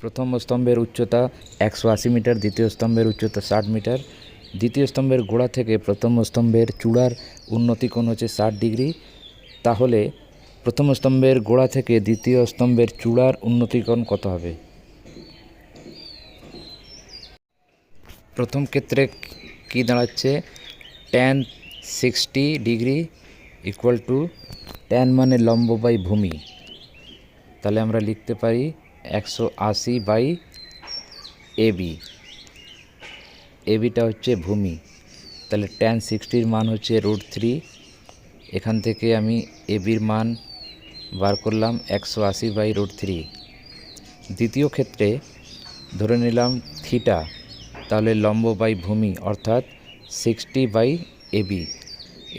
প্রথম স্তম্ভের উচ্চতা 180 মিটার, দ্বিতীয় স্তম্ভের উচ্চতা 60 মিটার। দ্বিতীয় স্তম্ভের গোড়া থেকে প্রথম স্তম্ভের চূড়ার উন্নতি কোণ হচ্ছে 60 ডিগ্রি। তাহলে প্রথম স্তম্ভের গোড়া থেকে দ্বিতীয় স্তম্ভের চূড়ার উন্নতি কোণ কত হবে? প্রথম ক্ষেত্রে কি দাঁড়াচ্ছে, tan 60 degree equal two, tan মানে লম্ব বাই ভূমি, তাহলে আমরা লিখতে পারি 180 বাই এবি। এবিটা হচ্ছে ভূমি, তাহলে tan 60 মান হচ্ছে √3। এখান থেকে আমি এবির মান বার করলাম 180 বাই √3। দ্বিতীয় ক্ষেত্রে ধরে নিলাম থিটা, তাহলে লম্ব বাই ভূমি অর্থাৎ 60 বাই এবি।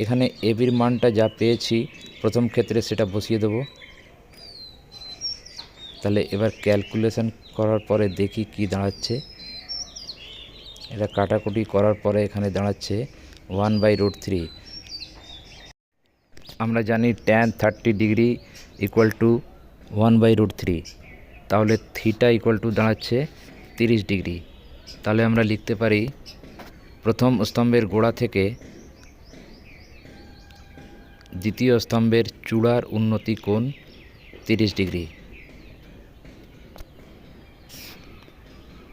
এখানে এবির মানটা যা পেয়েছি প্রথম ক্ষেত্রে সেটা বসিয়ে দেব। তাহলে এবার ক্যালকুলেশন করার পরে দেখি কি দাঁড়াচ্ছে। এটা কাটাকুটি করার পরে এখানে দাঁড়াচ্ছে 1 বাই √3। আমরা জানি tan 30 degree equal to 1 by √3, তাহলে থিটা ইকুয়াল টু দাঁড়াচ্ছে 30 ডিগ্রি। তাহলে আমরা লিখতে পারি প্রথম স্তম্ভের গোড়া থেকে দ্বিতীয় স্তম্ভের চূড়ার উন্নতি কোণ 30 ডিগ্রি।